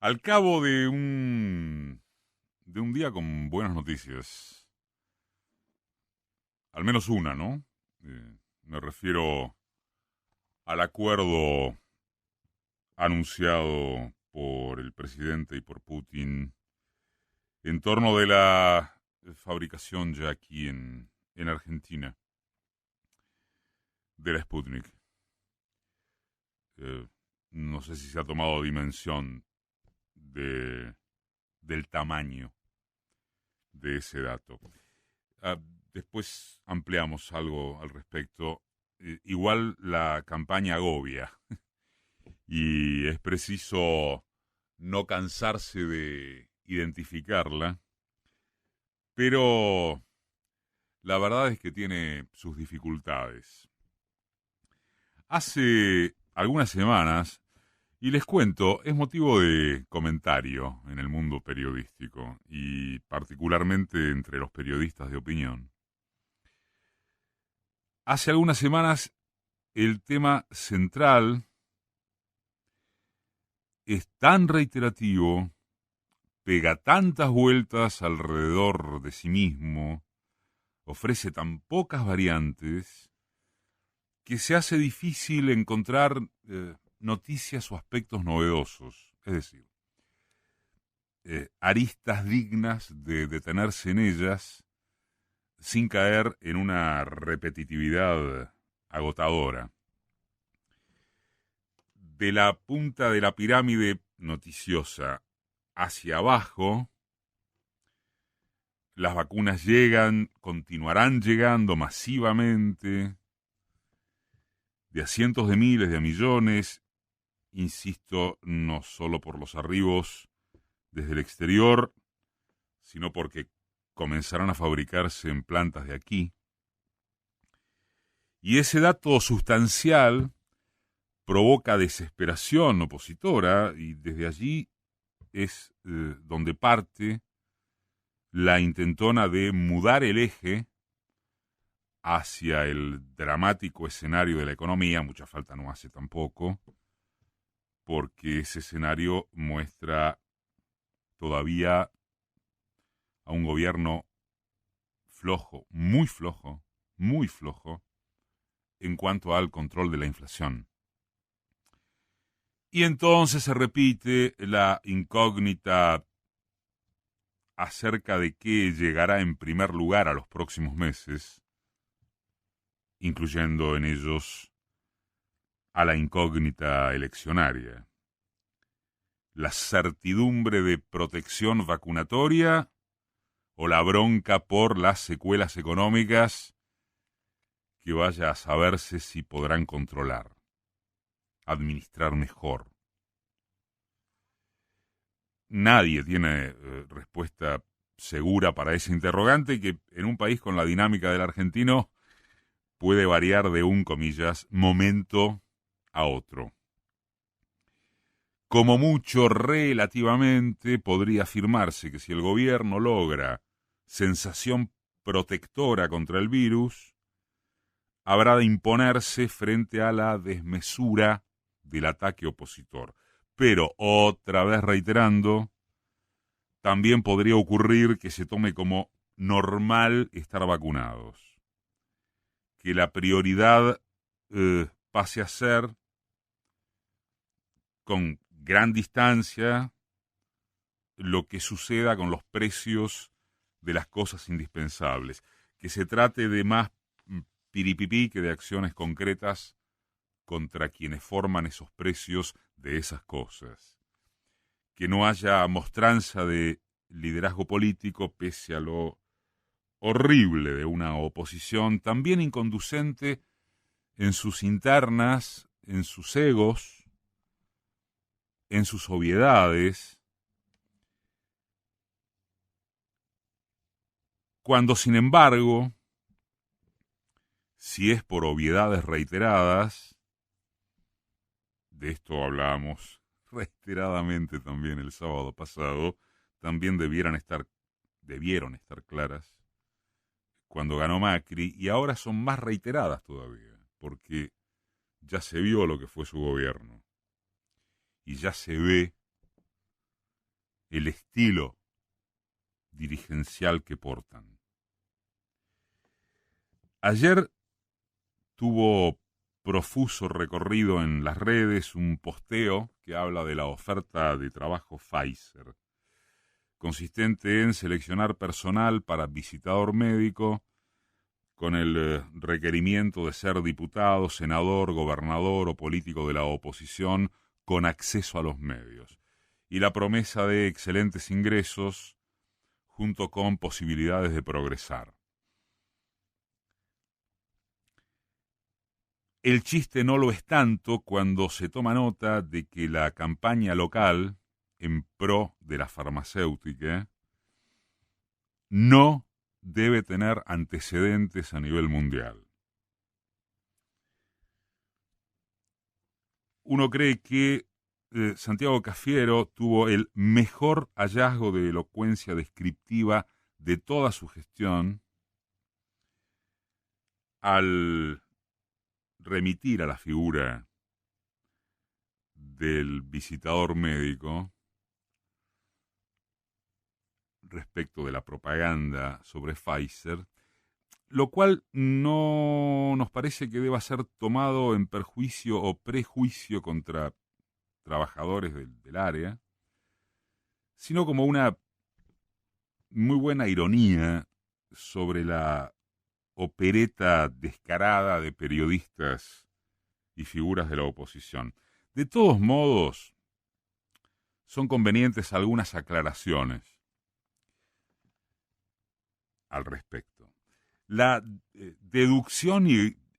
Al cabo de un día con buenas noticias, al menos una, ¿no? Me refiero al acuerdo anunciado por el presidente y por Putin en torno de la fabricación ya aquí en Argentina de la Sputnik. Eh, no sé si se ha tomado dimensión de, del tamaño de ese dato. Ah, Después ampliamos algo al respecto. Igual la campaña agobia y es preciso no cansarse de identificarla, pero la verdad es que tiene sus dificultades. Hace algunas semanas, y les cuento, es motivo de comentario en el mundo periodístico y particularmente entre los periodistas de opinión. Hace algunas semanas el tema central es tan reiterativo, pega tantas vueltas alrededor de sí mismo, ofrece tan pocas variantes, que se hace difícil encontrar noticias o aspectos novedosos, es decir, aristas dignas de detenerse en ellas sin caer en una repetitividad agotadora. De la punta de la pirámide noticiosa hacia abajo, las vacunas llegan, continuarán llegando masivamente, de a cientos de miles, de a millones, insisto, no solo por los arribos desde el exterior, sino porque comenzarán a fabricarse en plantas de aquí. Y ese dato sustancial provoca desesperación opositora y desde allí es donde parte la intentona de mudar el eje hacia el dramático escenario de la economía. Mucha falta no hace tampoco, porque ese escenario muestra todavía a un gobierno flojo, muy flojo, en cuanto al control de la inflación. Y entonces se repite la incógnita acerca de qué llegará en primer lugar a los próximos meses, incluyendo en ellos a la incógnita eleccionaria. La certidumbre de protección vacunatoria o la bronca por las secuelas económicas que vaya a saberse si podrán controlar, administrar mejor. Nadie tiene respuesta segura para ese interrogante que en un país con la dinámica del argentino puede variar de un, comillas, momento a otro. Como mucho, relativamente, podría afirmarse que si el gobierno logra sensación protectora contra el virus, habrá de imponerse frente a la desmesura del ataque opositor. Pero, otra vez reiterando, también podría ocurrir que se tome como normal estar vacunados, que la prioridad pase a ser, con gran distancia, lo que suceda con los precios de las cosas indispensables, que se trate de más piripipí que de acciones concretas contra quienes forman esos precios de esas cosas, que no haya mostranza de liderazgo político pese a lo horrible de una oposición también inconducente en sus internas, en sus egos, en sus obviedades, cuando sin embargo, si es por obviedades reiteradas, de esto hablábamos reiteradamente también el sábado pasado, también debieron estar claras cuando ganó Macri, y ahora son más reiteradas todavía, porque ya se vio lo que fue su gobierno, y ya se ve el estilo dirigencial que portan. Ayer tuvo profuso recorrido en las redes un posteo que habla de la oferta de trabajo Pfizer, consistente en seleccionar personal para visitador médico con el requerimiento de ser diputado, senador, gobernador o político de la oposición con acceso a los medios, y la promesa de excelentes ingresos junto con posibilidades de progresar. El chiste no lo es tanto cuando se toma nota de que la campaña local en pro de la farmacéutica no debe tener antecedentes a nivel mundial. Uno cree que Santiago Cafiero tuvo el mejor hallazgo de elocuencia descriptiva de toda su gestión al remitir a la figura del visitador médico respecto de la propaganda sobre Pfizer, lo cual no nos parece que deba ser tomado en perjuicio o prejuicio contra trabajadores del área, sino como una muy buena ironía sobre la opereta descarada de periodistas y figuras de la oposición. De todos modos, son convenientes algunas aclaraciones al respecto. La deducción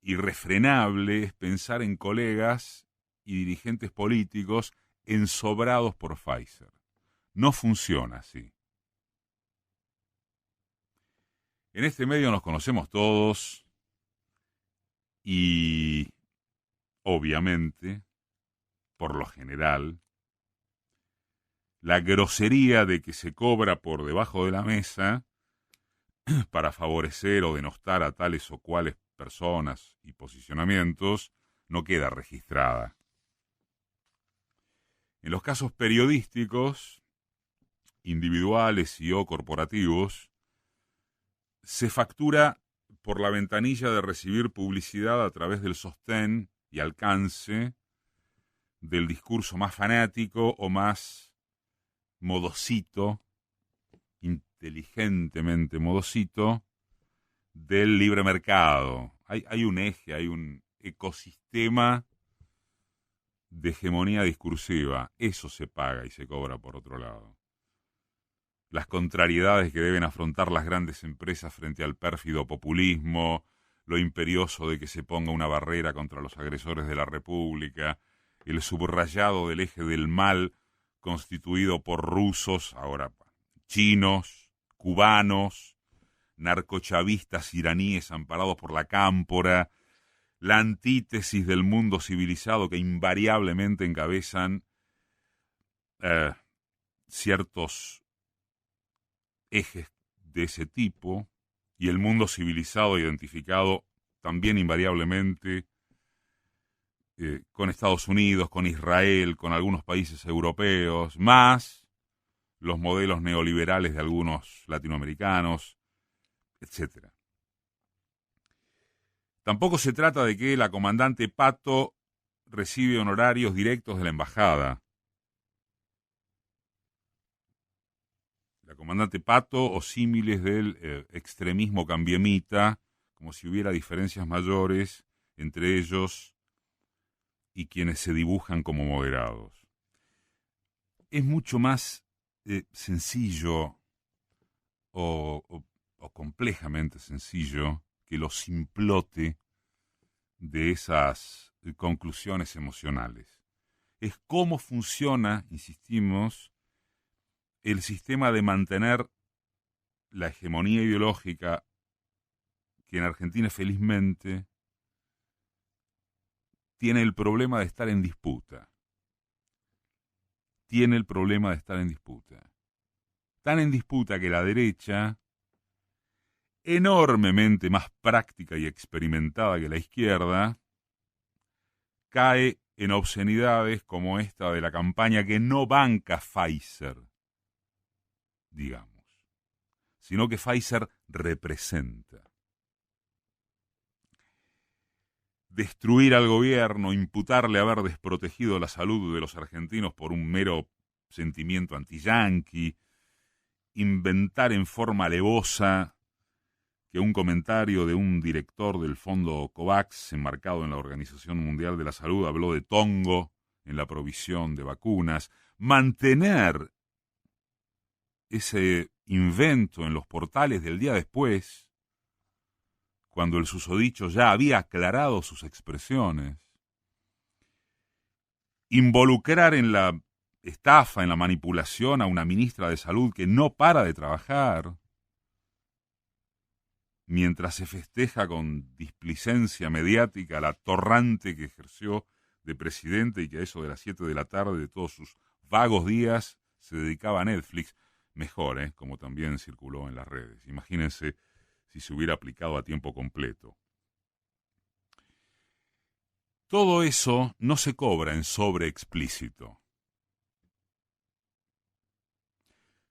irrefrenable es pensar en colegas y dirigentes políticos ensobrados por Pfizer. No funciona así. En este medio nos conocemos todos y, obviamente, por lo general, la grosería de que se cobra por debajo de la mesa para favorecer o denostar a tales o cuales personas y posicionamientos no queda registrada. En los casos periodísticos, individuales y o corporativos, se factura por la ventanilla de recibir publicidad a través del sostén y alcance del discurso más fanático o más modosito, inteligentemente modosito, del libre mercado. Hay un eje, hay un ecosistema de hegemonía discursiva. Eso se paga y se cobra por otro lado. Las contrariedades que deben afrontar las grandes empresas frente al pérfido populismo, lo imperioso de que se ponga una barrera contra los agresores de la República, el subrayado del eje del mal constituido por rusos, ahora chinos, cubanos, narcochavistas iraníes amparados por la cámpora, la antítesis del mundo civilizado que invariablemente encabezan ciertos ejes de ese tipo, y el mundo civilizado identificado también invariablemente con Estados Unidos, con Israel, con algunos países europeos, más los modelos neoliberales de algunos latinoamericanos, etc. Tampoco se trata de que la comandante Pato recibe honorarios directos de la embajada. La comandante Pato o símiles del extremismo cambiemita, como si hubiera diferencias mayores entre ellos y quienes se dibujan como moderados. Es mucho más sencillo o complejamente sencillo que lo simplote de esas conclusiones emocionales. Es cómo funciona, insistimos, el sistema de mantener la hegemonía ideológica que en Argentina felizmente tiene el problema de estar en disputa. Tiene el problema de estar en disputa. Tan en disputa que la derecha, enormemente más práctica y experimentada que la izquierda, cae en obscenidades como esta de la campaña que no banca Pfizer, digamos, sino que Pfizer representa. Destruir al gobierno, imputarle haber desprotegido la salud de los argentinos por un mero sentimiento anti-yanqui, inventar en forma alevosa que un comentario de un director del fondo COVAX, enmarcado en la Organización Mundial de la Salud, habló de tongo en la provisión de vacunas, mantener ese invento en los portales del día después, cuando el susodicho ya había aclarado sus expresiones, involucrar en la estafa, en la manipulación a una ministra de Salud que no para de trabajar, mientras se festeja con displicencia mediática la torrante que ejerció de presidente y que a eso de las 7 de la tarde de todos sus vagos días se dedicaba a Netflix. Mejor, como también circuló en las redes. Imagínense si se hubiera aplicado a tiempo completo. Todo eso no se cobra en sobre explícito.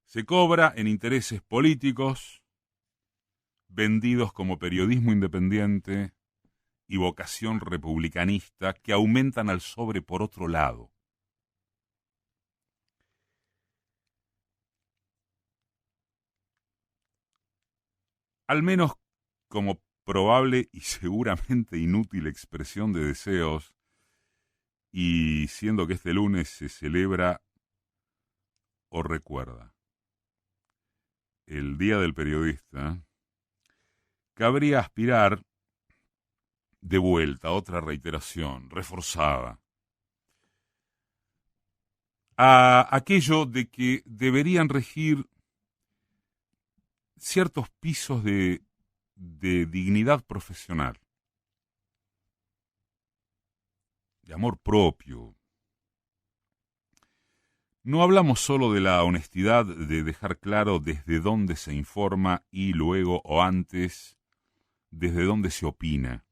Se cobra en intereses políticos, vendidos como periodismo independiente y vocación republicanista, que aumentan al sobre por otro lado. Al menos como probable y seguramente inútil expresión de deseos, y siendo que este lunes se celebra o recuerda el Día del Periodista, cabría aspirar de vuelta a otra reiteración, reforzada, a aquello de que deberían regir ciertos pisos de dignidad profesional, de amor propio. No hablamos solo de la honestidad de dejar claro desde dónde se informa y luego o antes desde dónde se opina.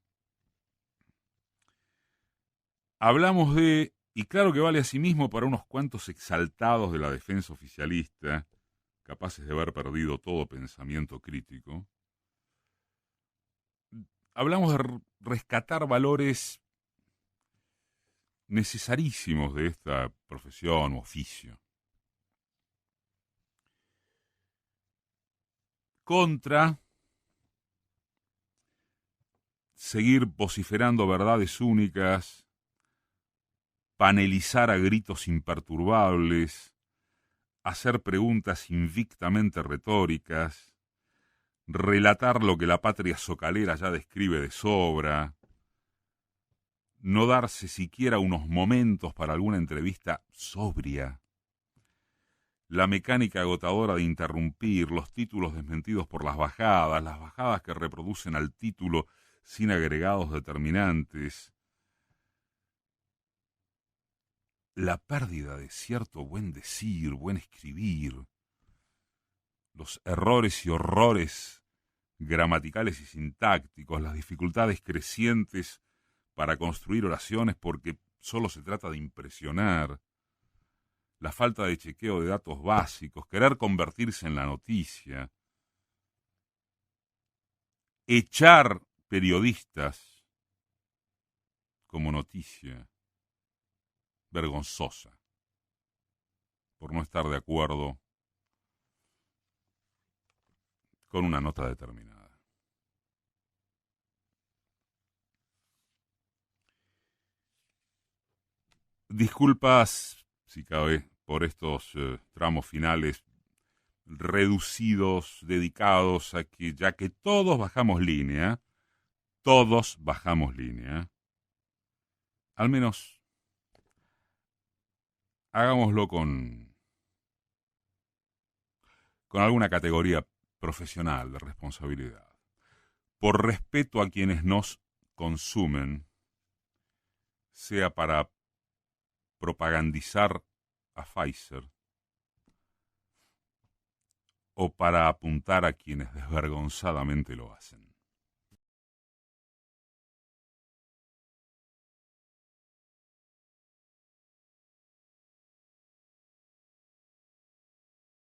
Hablamos de, y claro que vale asimismo para unos cuantos exaltados de la defensa oficialista, capaces de haber perdido todo pensamiento crítico, hablamos de rescatar valores necesarísimos de esta profesión o oficio. Contra seguir vociferando verdades únicas, panelizar a gritos imperturbables, hacer preguntas invictamente retóricas, relatar lo que la patria socalera ya describe de sobra, no darse siquiera unos momentos para alguna entrevista sobria, la mecánica agotadora de interrumpir, los títulos desmentidos por las bajadas que reproducen al título sin agregados determinantes, la pérdida de cierto buen decir, buen escribir, los errores y horrores gramaticales y sintácticos, las dificultades crecientes para construir oraciones porque solo se trata de impresionar, la falta de chequeo de datos básicos, querer convertirse en la noticia, echar periodistas como noticia vergonzosa por no estar de acuerdo con una nota determinada. Disculpas, si cabe, por estos tramos finales reducidos, dedicados a que, ya que todos bajamos línea, al menos hagámoslo con alguna categoría profesional de responsabilidad. Por respeto a quienes nos consumen, sea para propagandizar a Pfizer o para apuntar a quienes desvergonzadamente lo hacen.